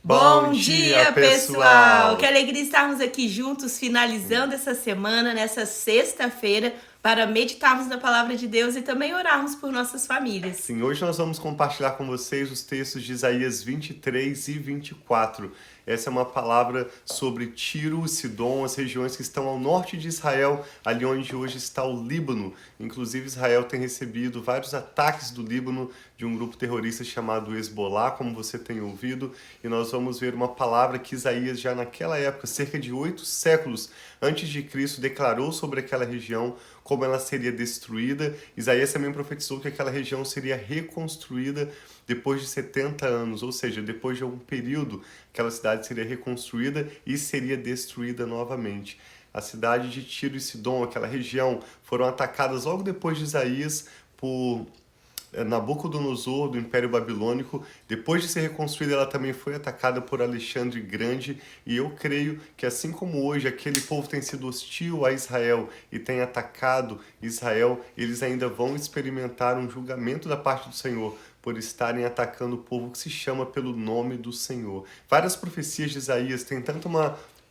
Bom dia, pessoal! Que alegria estarmos aqui juntos, finalizando essa semana, nessa sexta-feira, para meditarmos na palavra de Deus e também orarmos por nossas famílias. Sim, hoje nós vamos compartilhar com vocês os textos de Isaías 23 e 24. Essa é uma palavra sobre Tiro, Sidom, as regiões que estão ao norte de Israel, ali onde hoje está o Líbano. Inclusive, Israel tem recebido vários ataques do Líbano de um grupo terrorista chamado Hezbollah, como você tem ouvido, e nós vamos ver uma palavra que Isaías, já naquela época, cerca de 8 séculos antes de Cristo, declarou sobre aquela região, como ela seria destruída. Isaías também profetizou que aquela região seria reconstruída depois de 70 anos, ou seja, depois de algum período, aquela cidade seria reconstruída e seria destruída novamente. A cidade de Tiro e Sidom, aquela região, foram atacadas logo depois de Isaías por Nabucodonosor, do Império Babilônico. Depois de ser reconstruída, ela também foi atacada por Alexandre Grande, e eu creio que, assim como hoje aquele povo tem sido hostil a Israel e tem atacado Israel, eles ainda vão experimentar um julgamento da parte do Senhor por estarem atacando o povo que se chama pelo nome do Senhor. Várias profecias de Isaías têm tanto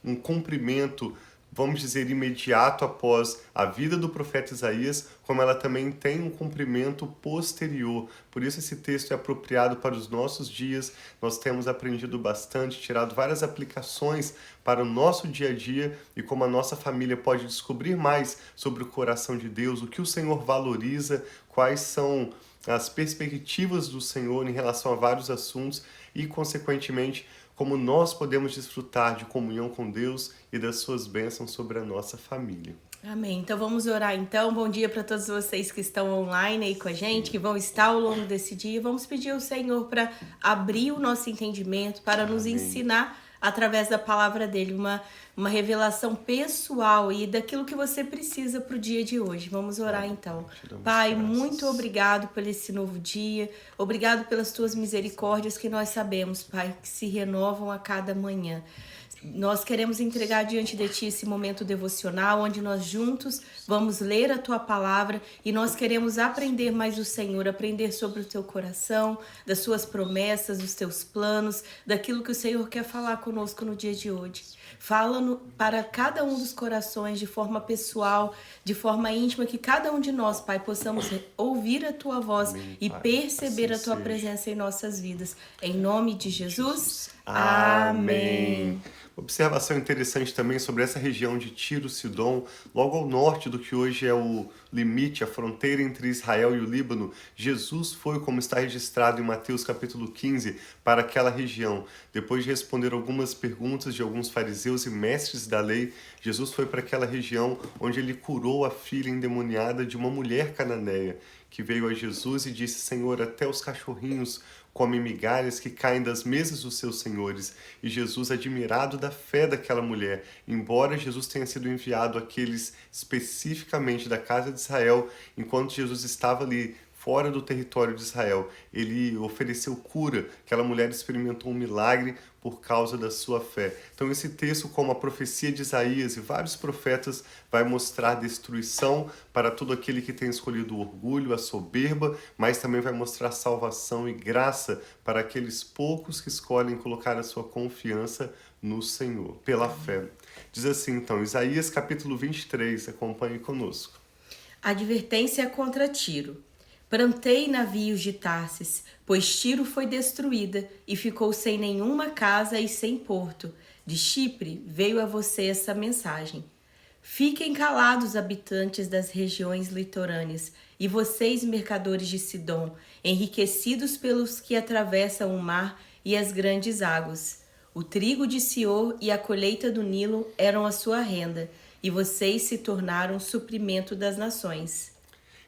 um cumprimento, vamos dizer, imediato após a vida do profeta Isaías, como ela também tem um cumprimento posterior. Por isso esse texto é apropriado para os nossos dias. Nós temos aprendido bastante, tirado várias aplicações para o nosso dia a dia e como a nossa família pode descobrir mais sobre o coração de Deus, o que o Senhor valoriza, quais são as perspectivas do Senhor em relação a vários assuntos e, consequentemente, como nós podemos desfrutar de comunhão com Deus e das suas bênçãos sobre a nossa família. Amém. Então vamos orar então. Bom dia para todos vocês que estão online aí com a gente, que vão estar ao longo desse dia. Vamos pedir ao Senhor para abrir o nosso entendimento, para nos ensinar através da palavra dele, uma revelação pessoal e daquilo que você precisa para o dia de hoje. Vamos orar então. Pai, muito obrigado por esse novo dia, obrigado pelas tuas misericórdias que nós sabemos, Pai, que se renovam a cada manhã. Nós queremos entregar diante de Ti esse momento devocional, onde nós juntos vamos ler a Tua palavra e nós queremos aprender mais do Senhor, aprender sobre o Teu coração, das Suas promessas, dos Teus planos, daquilo que o Senhor quer falar conosco no dia de hoje. Fala para cada um dos corações de forma pessoal, de forma íntima, que cada um de nós, Pai, possamos ouvir a Tua voz e perceber a Tua presença em nossas vidas. Em nome de Jesus, amém. Observação interessante também sobre essa região de Tiro, Sidom, logo ao norte do que hoje é o limite, a fronteira entre Israel e o Líbano. Jesus foi, como está registrado em Mateus capítulo 15, para aquela região. Depois de responder algumas perguntas de alguns fariseus e mestres da lei, Jesus foi para aquela região onde ele curou a filha endemoniada de uma mulher cananeia, que veio a Jesus e disse: Senhor, até os cachorrinhos comem migalhas que caem das mesas dos seus senhores. E Jesus, admirado da fé daquela mulher, embora Jesus tenha sido enviado àqueles especificamente da casa de Israel, enquanto Jesus estava ali fora do território de Israel, ele ofereceu cura. Aquela mulher experimentou um milagre por causa da sua fé. Então esse texto, como a profecia de Isaías e vários profetas, vai mostrar destruição para todo aquele que tem escolhido o orgulho, a soberba, mas também vai mostrar salvação e graça para aqueles poucos que escolhem colocar a sua confiança no Senhor, pela fé. Diz assim então, Isaías capítulo 23, acompanhe conosco. Advertência contra Tiro. Plantei navios de Tarsis, pois Tiro foi destruída e ficou sem nenhuma casa e sem porto. De Chipre veio a você essa mensagem. Fiquem calados, habitantes das regiões litorâneas, e vocês, mercadores de Sidom, enriquecidos pelos que atravessam o mar e as grandes águas. O trigo de Sior e a colheita do Nilo eram a sua renda, e vocês se tornaram o suprimento das nações.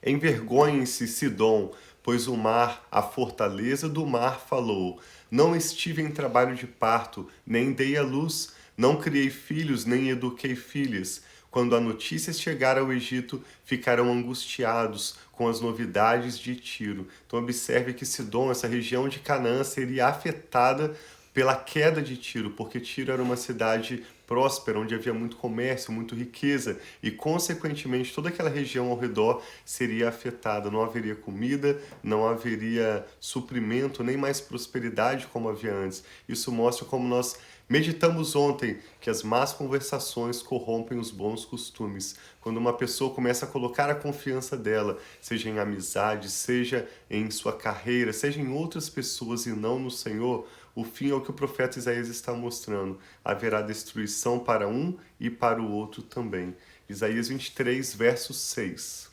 Envergonhem-se, Sidom, pois o mar, a fortaleza do mar, falou. Não estive em trabalho de parto, nem dei à luz, não criei filhos, nem eduquei filhas. Quando a notícia chegar ao Egito, ficarão angustiados com as novidades de Tiro. Então observe que Sidom, essa região de Canaã, seria afetada pela queda de Tiro, porque Tiro era uma cidade próspera, onde havia muito comércio, muita riqueza, e consequentemente toda aquela região ao redor seria afetada. Não haveria comida, não haveria suprimento, nem mais prosperidade como havia antes. Isso mostra como nós meditamos ontem que as más conversações corrompem os bons costumes. Quando uma pessoa começa a colocar a confiança dela, seja em amizade, seja em sua carreira, seja em outras pessoas e não no Senhor, o fim é o que o profeta Isaías está mostrando. Haverá destruição para um e para o outro também. Isaías 23, verso 6.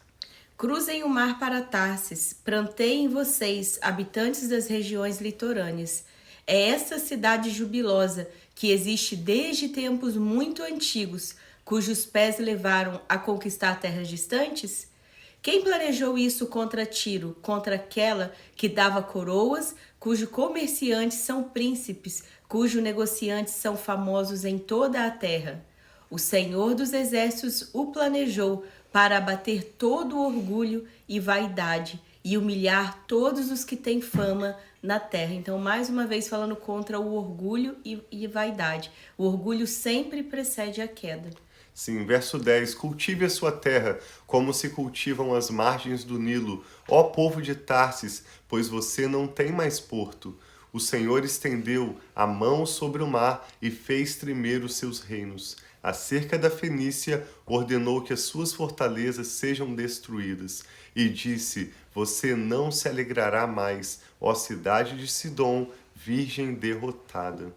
Cruzem o mar para Tarsis, planteiem vocês, habitantes das regiões litorâneas. É esta cidade jubilosa, que existe desde tempos muito antigos, cujos pés levaram a conquistar terras distantes? Quem planejou isso contra Tiro, contra aquela que dava coroas, cujos comerciantes são príncipes, cujos negociantes são famosos em toda a terra? O Senhor dos Exércitos o planejou para abater todo o orgulho e vaidade e humilhar todos os que têm fama na terra. Então, mais uma vez falando contra o orgulho e vaidade. O orgulho sempre precede a queda. Sim, verso 10. Cultive a sua terra, como se cultivam as margens do Nilo, ó povo de Tarsis, pois você não tem mais porto. O Senhor estendeu a mão sobre o mar e fez tremer os seus reinos. Acerca da Fenícia, ordenou que as suas fortalezas sejam destruídas. E disse, você não se alegrará mais, ó cidade de Sidom, virgem derrotada.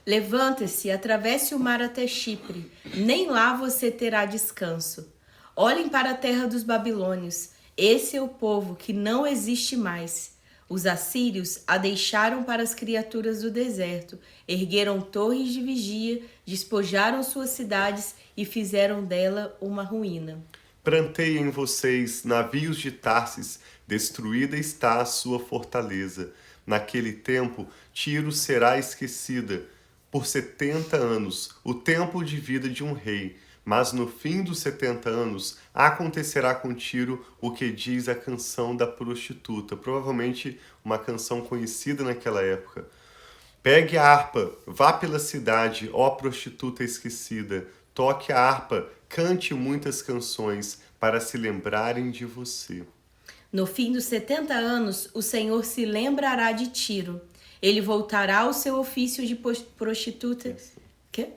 Levante-se, atravesse o mar até Chipre, nem lá você terá descanso. Olhem para a terra dos babilônios, esse é o povo que não existe mais. Os assírios a deixaram para as criaturas do deserto, ergueram torres de vigia, despojaram suas cidades e fizeram dela uma ruína. Planteiem vocês navios de Tarsis, destruída está a sua fortaleza. Naquele tempo, Tiro será esquecida por 70 anos, o tempo de vida de um rei. Mas no fim dos 70 anos, acontecerá com Tiro o que diz a canção da prostituta, provavelmente uma canção conhecida naquela época. Pegue a harpa, vá pela cidade, ó prostituta esquecida, toque a harpa, cante muitas canções para se lembrarem de você. No fim dos 70 anos, o Senhor se lembrará de Tiro. Ele voltará ao seu ofício de prostituta. Quê?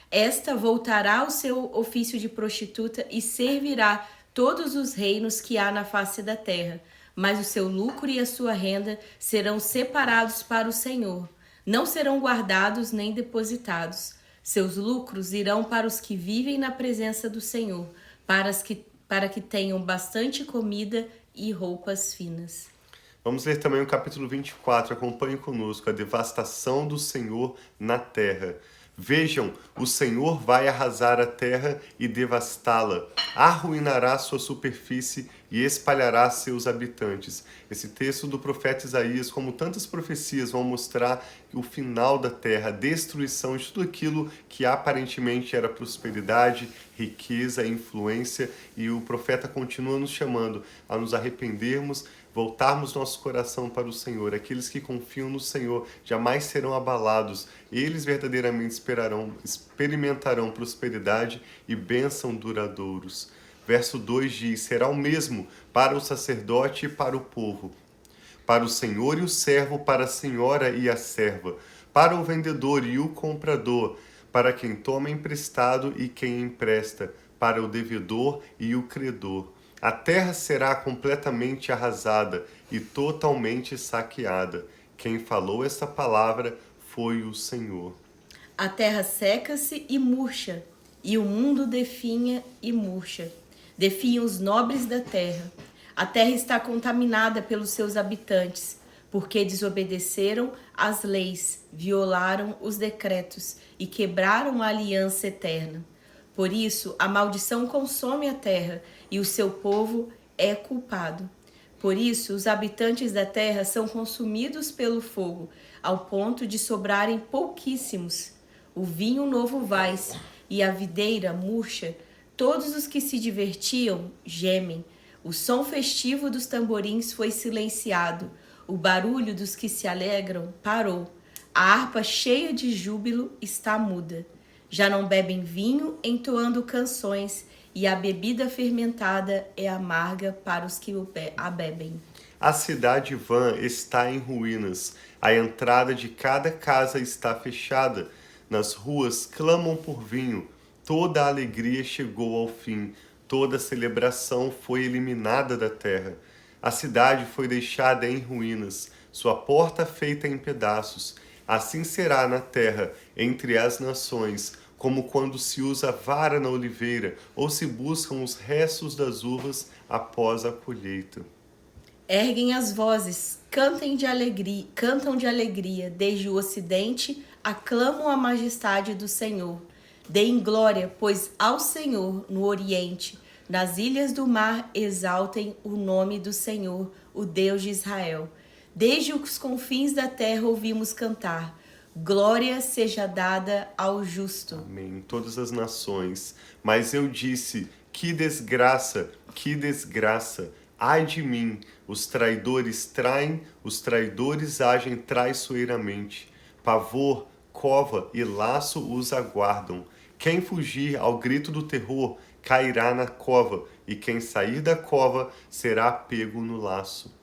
Esta voltará ao seu ofício de prostituta e servirá todos os reinos que há na face da terra. Mas o seu lucro e a sua renda serão separados para o Senhor. Não serão guardados nem depositados. Seus lucros irão para os que vivem na presença do Senhor, para que tenham bastante comida e roupas finas. Vamos ler também o capítulo 24, acompanhe conosco, a devastação do Senhor na terra. Vejam, o Senhor vai arrasar a terra e devastá-la, arruinará sua superfície e espalhará seus habitantes. Esse texto do profeta Isaías, como tantas profecias, vão mostrar o final da terra, a destruição de tudo aquilo que aparentemente era prosperidade, riqueza, influência, e o profeta continua nos chamando a nos arrependermos, voltarmos nosso coração para o Senhor. Aqueles que confiam no Senhor jamais serão abalados. Eles verdadeiramente experimentarão prosperidade e bênção duradouros. Verso 2 diz, será o mesmo para o sacerdote e para o povo, para o senhor e o servo, para a senhora e a serva, para o vendedor e o comprador, para quem toma emprestado e quem empresta, para o devedor e o credor. A terra será completamente arrasada e totalmente saqueada. Quem falou esta palavra foi o Senhor. A terra seca-se e murcha, e o mundo definha e murcha. Definham os nobres da terra. A terra está contaminada pelos seus habitantes, porque desobedeceram às leis, violaram os decretos e quebraram a aliança eterna. Por isso, a maldição consome a terra e o seu povo é culpado. Por isso, os habitantes da terra são consumidos pelo fogo, ao ponto de sobrarem pouquíssimos. O vinho novo vais e a videira murcha. Todos os que se divertiam gemem. O som festivo dos tamborins foi silenciado. O barulho dos que se alegram parou. A harpa cheia de júbilo está muda. Já não bebem vinho, entoando canções, e a bebida fermentada é amarga para os que a bebem. A cidade vã está em ruínas, a entrada de cada casa está fechada. Nas ruas clamam por vinho, toda a alegria chegou ao fim, toda a celebração foi eliminada da terra. A cidade foi deixada em ruínas, sua porta feita em pedaços. Assim será na terra, entre as nações, como quando se usa vara na oliveira, ou se buscam os restos das uvas após a colheita. Erguem as vozes, cantam de alegria, desde o ocidente, aclamam a majestade do Senhor. Deem glória, pois ao Senhor no oriente, nas ilhas do mar exaltem o nome do Senhor, o Deus de Israel. Desde os confins da terra ouvimos cantar, glória seja dada ao justo. Amém. Todas as nações. Mas eu disse, que desgraça, que desgraça. Ai de mim, os traidores traem, os traidores agem traiçoeiramente. Pavor, cova e laço os aguardam. Quem fugir ao grito do terror cairá na cova, e quem sair da cova será pego no laço.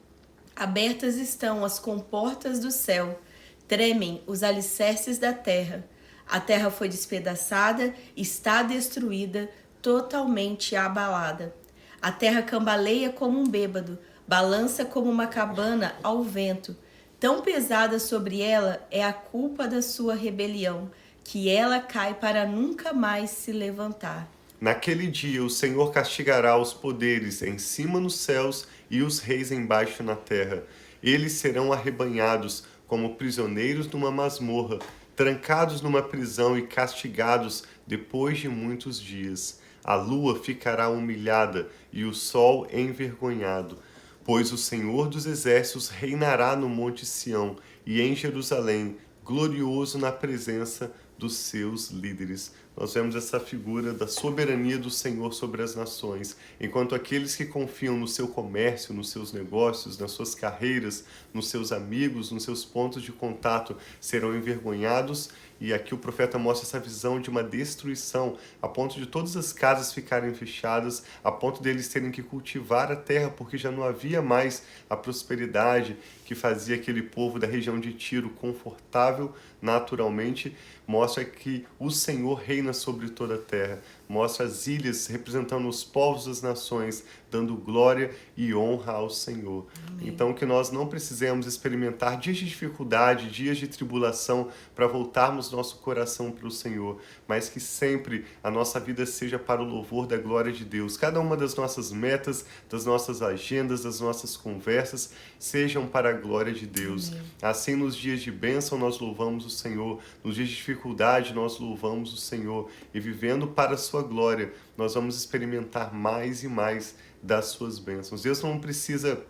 Abertas estão as comportas do céu, tremem os alicerces da terra. A terra foi despedaçada, está destruída, totalmente abalada. A terra cambaleia como um bêbado, balança como uma cabana ao vento. Tão pesada sobre ela é a culpa da sua rebelião, que ela cai para nunca mais se levantar. Naquele dia o Senhor castigará os poderes em cima nos céus e os reis embaixo na terra. Eles serão arrebanhados como prisioneiros numa masmorra, trancados numa prisão e castigados depois de muitos dias. A lua ficará humilhada e o sol envergonhado, pois o Senhor dos Exércitos reinará no Monte Sião e em Jerusalém, glorioso na presença dos seus líderes. Nós vemos essa figura da soberania do Senhor sobre as nações, enquanto aqueles que confiam no seu comércio, nos seus negócios, nas suas carreiras, nos seus amigos, nos seus pontos de contato, serão envergonhados. E aqui o profeta mostra essa visão de uma destruição, a ponto de todas as casas ficarem fechadas, a ponto deles terem que cultivar a terra, porque já não havia mais a prosperidade que fazia aquele povo da região de Tiro confortável naturalmente. Mostra que o Senhor reina sobre toda a terra. Mostra as ilhas representando os povos das nações, dando glória e honra ao Senhor. Amém. Então que nós não precisemos experimentar dias de dificuldade, dias de tribulação para voltarmos nosso coração para o Senhor, mas que sempre a nossa vida seja para o louvor da glória de Deus. Cada uma das nossas metas, das nossas agendas, das nossas conversas, sejam para a glória de Deus. Amém. Assim, nos dias de bênção nós louvamos o Senhor, nos dias de dificuldade nós louvamos o Senhor, e vivendo para a sua glória, nós vamos experimentar mais e mais das suas bênçãos. Deus não precisa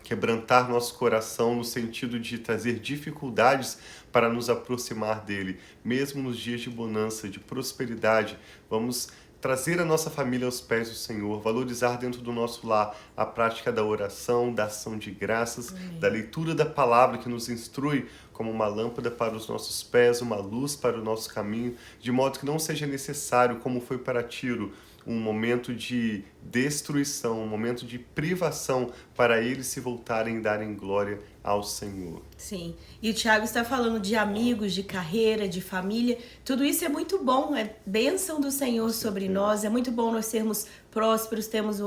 quebrantar nosso coração no sentido de trazer dificuldades para nos aproximar dele. Mesmo nos dias de bonança, de prosperidade, vamos trazer a nossa família aos pés do Senhor, valorizar dentro do nosso lar a prática da oração, da ação de graças, Amém. Da leitura da palavra que nos instrui como uma lâmpada para os nossos pés, uma luz para o nosso caminho, de modo que não seja necessário, como foi para Tiro, um momento de destruição, um momento de privação para eles se voltarem e darem glória ao Senhor. Sim, e o Tiago está falando de amigos, de carreira, de família, tudo isso é muito bom, é bênção do Senhor sobre nós, é muito bom nós sermos prósperos, termos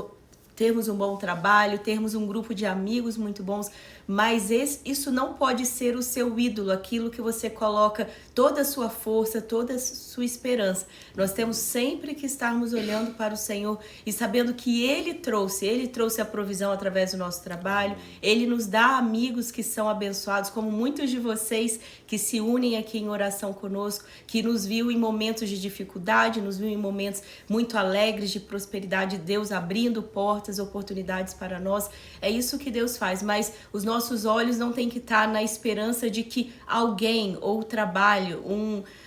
um bom trabalho, termos um grupo de amigos muito bons, mas isso não pode ser o seu ídolo, aquilo que você coloca toda a sua força, toda a sua esperança. Nós temos sempre que estarmos olhando para o Senhor e sabendo que Ele trouxe a provisão através do nosso trabalho, Ele nos dá amigos que são abençoados, como muitos de vocês que se unem aqui em oração conosco, que nos viu em momentos de dificuldade, nos viu em momentos muito alegres de prosperidade, Deus abrindo portas, oportunidades para nós. É isso que Deus faz, mas os nossos olhos não têm que estar na esperança de que alguém ou trabalho,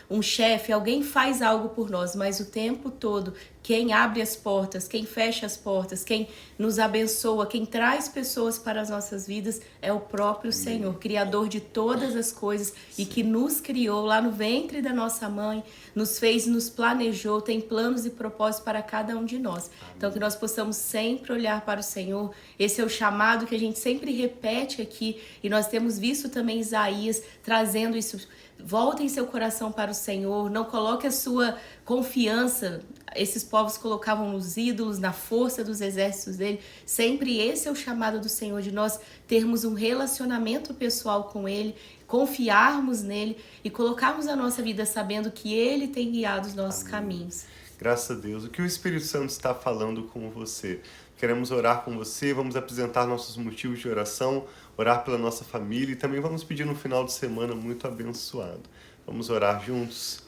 um chefe, alguém faz algo por nós, mas o tempo todo quem abre as portas, quem fecha as portas, quem nos abençoa, quem traz pessoas para as nossas vidas é o próprio Senhor, Criador de todas as coisas e que nos criou lá no ventre da nossa mãe, nos fez, nos planejou, tem planos e propósitos para cada um de nós. Então que nós possamos sempre olhar para o Senhor. Esse é o chamado que a gente sempre repete aqui e nós temos visto também Isaías trazendo isso. Voltem seu coração para o Senhor, não coloque a sua confiança. Esses povos colocavam nos ídolos, na força dos exércitos dele. Sempre esse é o chamado do Senhor, de nós termos um relacionamento pessoal com ele, confiarmos nele e colocarmos a nossa vida sabendo que ele tem guiado os nossos caminhos. Graças a Deus. O que o Espírito Santo está falando com você? Queremos orar com você, vamos apresentar nossos motivos de oração, orar pela nossa família e também vamos pedir um final de semana muito abençoado. Vamos orar juntos?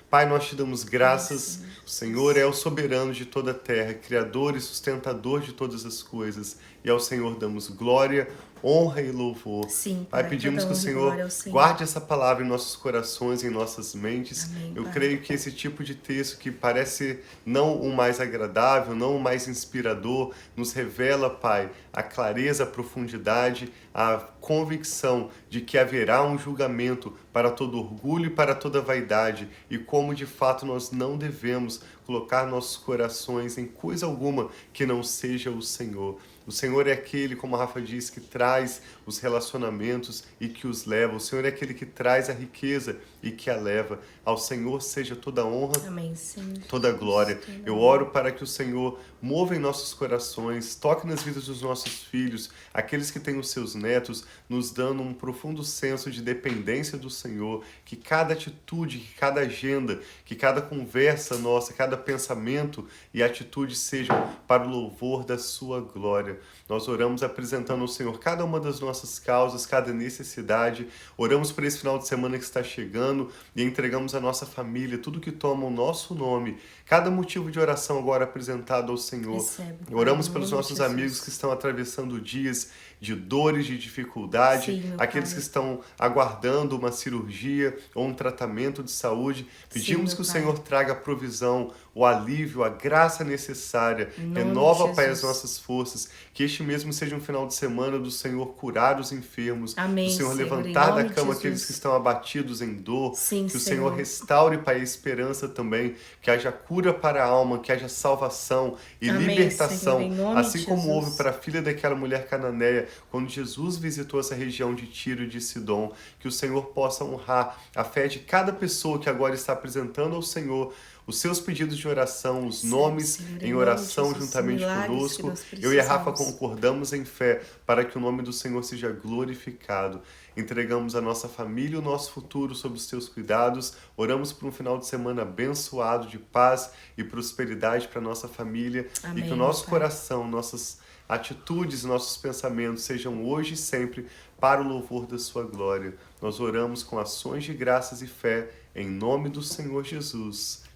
Pai, nós te damos graças. O Senhor é o soberano de toda a terra, Criador e sustentador de todas as coisas. E ao Senhor damos glória, honra e louvor. Sim, Pai, pedimos que o Senhor guarde essa palavra em nossos corações, em nossas mentes. Amém, Eu Pai. creio que esse tipo de texto que parece não o mais agradável, não o mais inspirador, nos revela, Pai, a clareza, a profundidade, a convicção de que haverá um julgamento para todo orgulho e para toda vaidade e como de fato nós não devemos colocar nossos corações em coisa alguma que não seja o Senhor. O Senhor é aquele, como a Rafa disse, que traz os relacionamentos e que os leva. O Senhor é aquele que traz a riqueza e que a leva. Ao Senhor seja toda a honra, Amém, Senhor. toda a glória. Eu oro para que o Senhor mova em nossos corações, toque nas vidas dos nossos filhos, aqueles que têm os seus netos, nos dando um profundo senso de dependência do Senhor, que cada atitude, que cada agenda, que cada conversa nossa, cada pensamento e atitude sejam para o louvor da sua glória. Nós oramos apresentando ao Senhor cada uma das nossas causas, cada necessidade. Oramos por esse final de semana que está chegando e entregamos a nossa família, tudo que toma o nosso nome. Cada motivo de oração agora apresentado ao Senhor. Recebe, Oramos Pai, pelos em nome nossos de amigos Jesus. que estão atravessando dias de dores, de dificuldade, Sim, meu aqueles Pai. que estão aguardando uma cirurgia ou um tratamento de saúde. Pedimos Sim, que o meu Pai. Senhor traga a provisão, o alívio, a graça necessária. Em nome Renova, de Pai, as Jesus. nossas forças. Que este mesmo seja um final de semana do Senhor curar os enfermos, Amém, do Senhor Senhor, em levantar da nome de cama Jesus. aqueles que estão abatidos em dor. Sim, Que o Senhor. Senhor restaure, Pai, a esperança também. Que haja cura para a alma, que haja salvação e Amém, libertação. Senhor, em nome Assim de como Jesus. houve para a filha daquela mulher cananeia, quando Jesus visitou essa região de Tiro e de Sidom. Que o Senhor possa honrar a fé de cada pessoa que agora está apresentando ao Senhor os seus pedidos de oração, os Sim, nomes Senhor, em em nome oração de Jesus, juntamente milagres que conosco. nós Eu e a Rafa precisamos. concordamos em fé para que o nome do Senhor seja glorificado. Entregamos a nossa família e o nosso futuro sob os teus cuidados. Oramos por um final de semana abençoado de paz e prosperidade para a nossa família. Amém, E que o nosso meu Pai. coração, nossas atitudes, nossos pensamentos sejam hoje e sempre para o louvor da sua glória. Nós oramos com ações de graças e fé em nome do Senhor Jesus.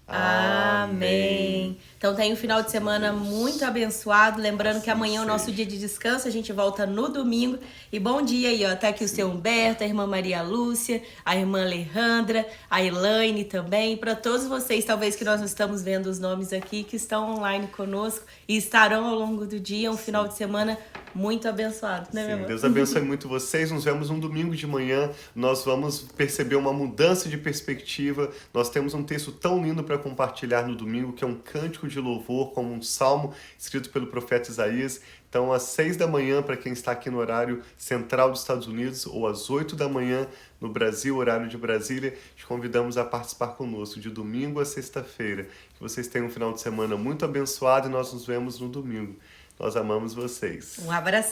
Amém. Então tem um final de semana muito abençoado. Lembrando Assim que amanhã é o nosso seja. dia de descanso. A gente volta no domingo. E bom dia aí, ó. Tá aqui o seu Humberto, a irmã Maria Lúcia, a irmã Alejandra, a Elaine também. Para todos vocês, talvez que nós não estamos vendo os nomes aqui, que estão online conosco e estarão ao longo do dia. Um final de semana muito abençoado, né, meu Sim, amor? Deus abençoe muito vocês. Nos vemos um domingo de manhã. Nós vamos perceber uma mudança de perspectiva. Nós temos um texto tão lindo para compartilhar no domingo, que é um cântico de louvor, como um salmo escrito pelo profeta Isaías. Então, às 6 da manhã, para quem está aqui no horário central dos Estados Unidos, ou às 8 da manhã no Brasil, horário de Brasília, te convidamos a participar conosco de domingo a sexta-feira. Que vocês tenham um final de semana muito abençoado e nós nos vemos no domingo. Nós amamos vocês. Um abraço.